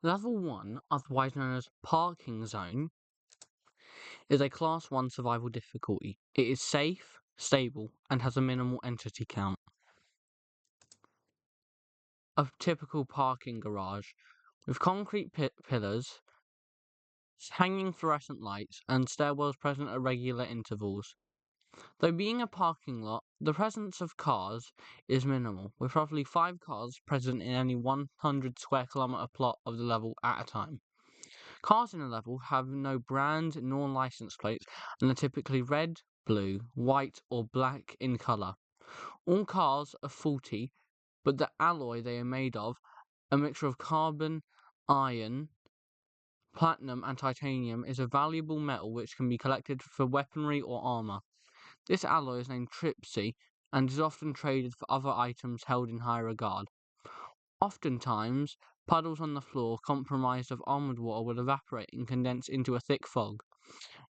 Level 1, otherwise known as Parking Zone, is a Class 1 survival difficulty. It is safe, stable, and has a minimal entity count. A typical parking garage, with concrete pillars, hanging fluorescent lights, and stairwells present at regular intervals. Though being a parking lot, the presence of cars is minimal, with roughly 5 cars present in any 100 square kilometre plot of the level at a time. Cars in a level have no brand nor license plates and are typically red, blue, white, or black in colour. All cars are faulty, but the alloy they are made of, a mixture of carbon, iron, platinum, and titanium, is a valuable metal which can be collected for weaponry or armour. This alloy is named Tripsy and is often traded for other items held in high regard. Oftentimes, puddles on the floor comprised of almond water will evaporate and condense into a thick fog,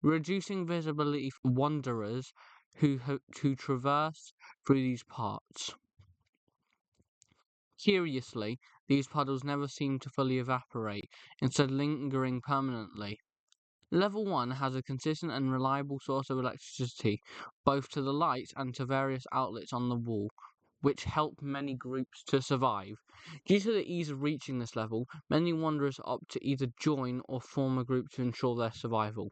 reducing visibility for wanderers who traverse through these parts. Curiously, these puddles never seem to fully evaporate, instead lingering permanently. Level 1 has a consistent and reliable source of electricity, both to the lights and to various outlets on the wall, which help many groups to survive. Due to the ease of reaching this level, many wanderers opt to either join or form a group to ensure their survival.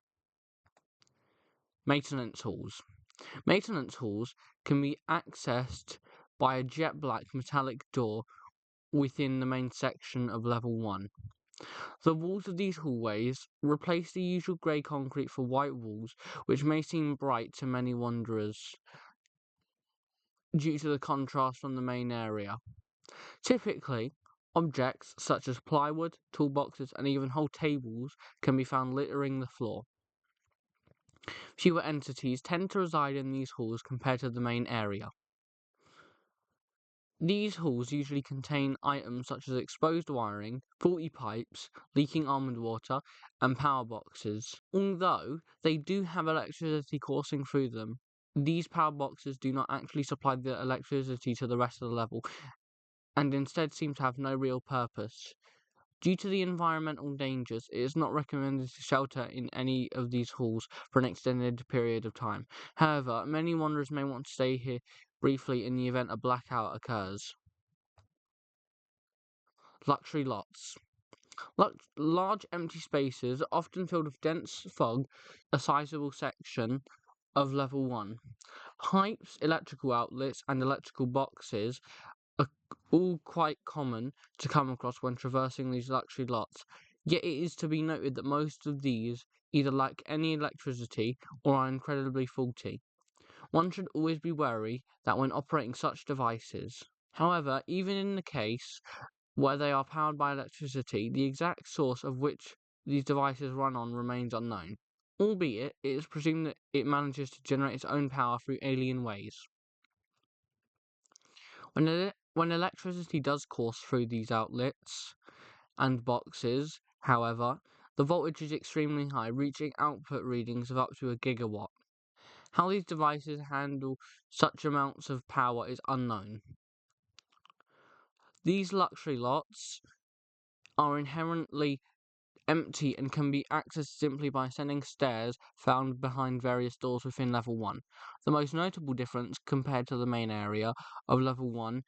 Maintenance halls. Maintenance halls can be accessed by a jet black metallic door within the main section of level 1. The walls of these hallways replace the usual grey concrete for white walls, which may seem bright to many wanderers due to the contrast from the main area. Typically, objects such as plywood, toolboxes, and even whole tables can be found littering the floor. Fewer entities tend to reside in these halls compared to the main area. These halls usually contain items such as exposed wiring, faulty pipes, leaking almond water, and power boxes. Although they do have electricity coursing through them, these power boxes do not actually supply the electricity to the rest of the level, and instead seem to have no real purpose. Due to the environmental dangers, it is not recommended to shelter in any of these halls for an extended period of time. However, many wanderers may want to stay here briefly in the event a blackout occurs. Luxury lots. Large empty spaces, often filled with dense fog, a sizable section of level 1. Pipes, electrical outlets, and electrical boxes are all quite common to come across when traversing these luxury lots. Yet it is to be noted that most of these either lack any electricity or are incredibly faulty. One should always be wary that when operating such devices. However, even in the case where they are powered by electricity, the exact source of which these devices run on remains unknown, albeit it is presumed that it manages to generate its own power through alien ways. When electricity does course through these outlets and boxes, however, the voltage is extremely high, reaching output readings of up to a gigawatt. How these devices handle such amounts of power is unknown. These luxury lots are inherently empty and can be accessed simply by ascending stairs found behind various doors within level 1. The most notable difference compared to the main area of level 1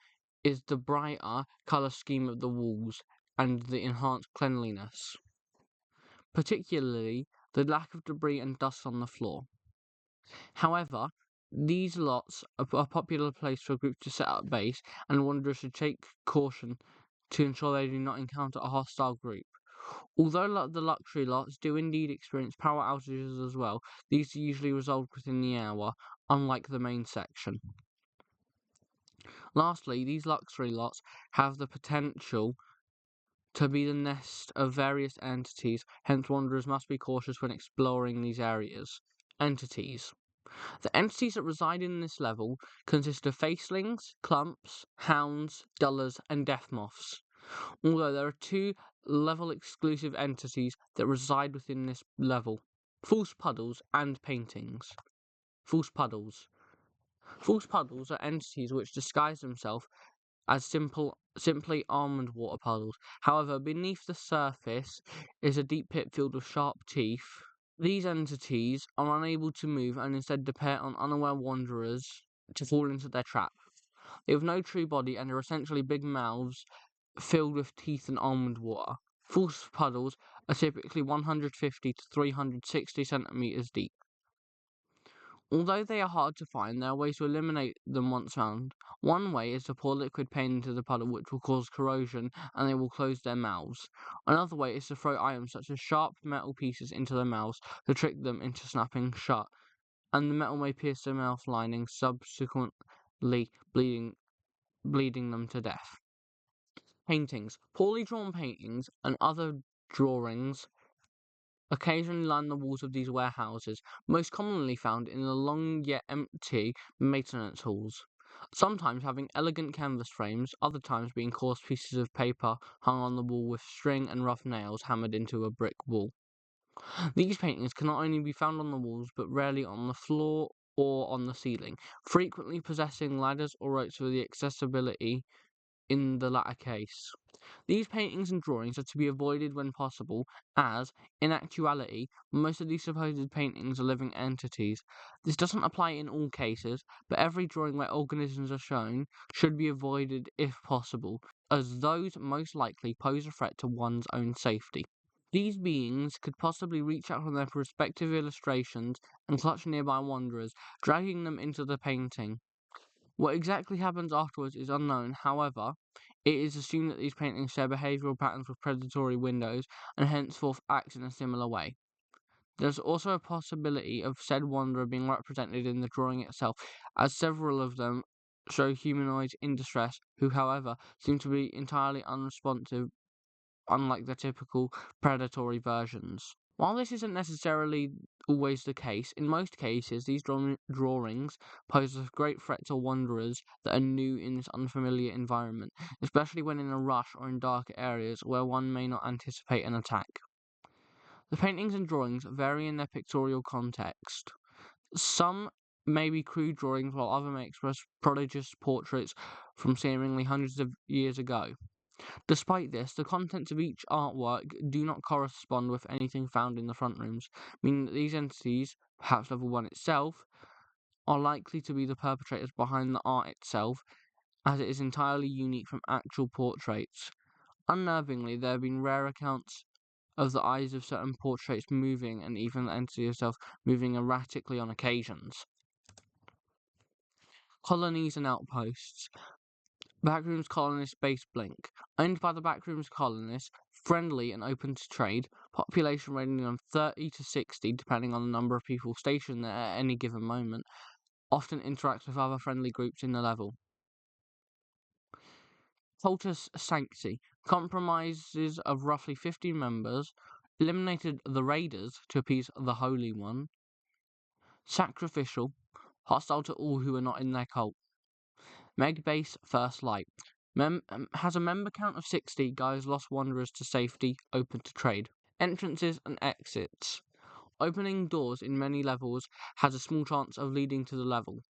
is the brighter colour scheme of the walls and the enhanced cleanliness, particularly the lack of debris and dust on the floor. However, these lots are a popular place for groups to set up base, and wanderers should take caution to ensure they do not encounter a hostile group. Although the luxury lots do indeed experience power outages as well, these are usually resolved within the hour, unlike the main section. Lastly, these luxury lots have the potential to be the nest of various entities, hence wanderers must be cautious when exploring these areas. Entities. The entities that reside in this level consist of facelings, clumps, hounds, dullars, and death moths. Although there are 2 level-exclusive entities that reside within this level: false puddles and paintings. False puddles. False puddles are entities which disguise themselves as simply almond water puddles. However, beneath the surface is a deep pit filled with sharp teeth. These entities are unable to move and instead depend on unaware wanderers to fall into their trap. They have no true body and are essentially big mouths filled with teeth and almond water. False puddles are typically 150 to 360 centimeters deep. Although they are hard to find, there are ways to eliminate them once found. One way is to pour liquid paint into the puddle, which will cause corrosion and they will close their mouths. Another way is to throw items such as sharp metal pieces into their mouths to trick them into snapping shut, and the metal may pierce their mouth lining, subsequently bleeding them to death. Paintings. Poorly drawn paintings and other drawings occasionally line the walls of these warehouses, most commonly found in the long yet empty maintenance halls. Sometimes having elegant canvas frames, other times being coarse pieces of paper hung on the wall with string and rough nails hammered into a brick wall. These paintings can not only be found on the walls, but rarely on the floor or on the ceiling, frequently possessing ladders or ropes for the accessibility in the latter case. These paintings and drawings are to be avoided when possible, as, in actuality, most of these supposed paintings are living entities. This doesn't apply in all cases, but every drawing where organisms are shown should be avoided if possible, as those most likely pose a threat to one's own safety. These beings could possibly reach out from their respective illustrations and clutch nearby wanderers, dragging them into the painting. What exactly happens afterwards is unknown. However, it is assumed that these paintings share behavioural patterns with predatory windows and henceforth act in a similar way. There's also a possibility of said wanderer being represented in the drawing itself, as several of them show humanoids in distress who, however, seem to be entirely unresponsive, unlike the typical predatory versions. While this isn't necessarily always the case, in most cases these drawings pose a great threat to wanderers that are new in this unfamiliar environment, especially when in a rush or in darker areas where one may not anticipate an attack. The paintings and drawings vary in their pictorial context. Some may be crude drawings while others may express prodigious portraits from seemingly hundreds of years ago. Despite this, the contents of each artwork do not correspond with anything found in the front rooms, meaning that these entities, perhaps level 1 itself, are likely to be the perpetrators behind the art itself, as it is entirely unique from actual portraits. Unnervingly, there have been rare accounts of the eyes of certain portraits moving, and even the entity itself moving erratically on occasions. Colonies and outposts. Backrooms colonist base Blink. Owned by the Backrooms colonists, friendly and open to trade, population ranging from 30 to 60 depending on the number of people stationed there at any given moment, often interacts with other friendly groups in the level. Cultus Sancti. Compromises of roughly 50 members, eliminated the Raiders to appease the Holy One. Sacrificial. Hostile to all who are not in their cult. Meg Base First Light. Has a member count of 60, guides lost wanderers to safety, open to trade. Entrances and exits. Opening doors in many levels has a small chance of leading to the level.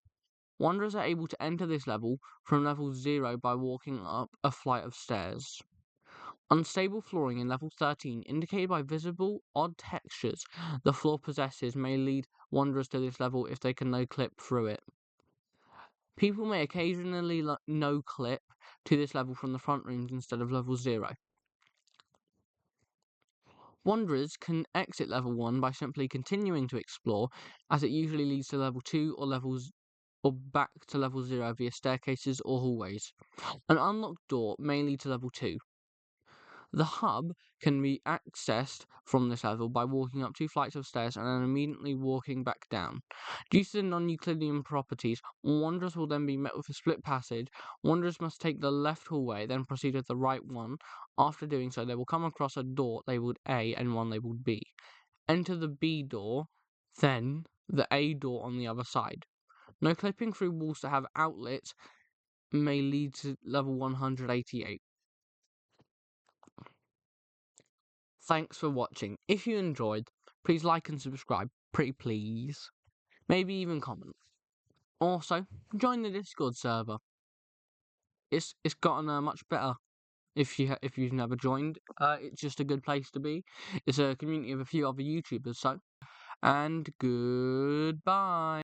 Wanderers are able to enter this level from level 0 by walking up a flight of stairs. Unstable flooring in level 13, indicated by visible, odd textures the floor possesses, may lead wanderers to this level if they can no-clip through it. People may occasionally no-clip to this level from the front rooms instead of level 0. Wanderers can exit level 1 by simply continuing to explore, as it usually leads to level 2 or back to level 0 via staircases or hallways. An unlocked door may lead to level 2. The hub can be accessed from this level by walking up 2 flights of stairs and then immediately walking back down. Due to the non-Euclidean properties, wanderers will then be met with a split passage. Wanderers must take the left hallway, then proceed with the right one. After doing so, they will come across a door labelled A and one labelled B. Enter the B door, then the A door on the other side. No clipping through walls that have outlets may lead to level 188. Thanks for watching. If you enjoyed, please like and subscribe, pretty please. Maybe even comment. Also, join the Discord server. it's gotten much better. If you've never joined, it's just a good place to be. It's a community of a few other YouTubers. So, and goodbye.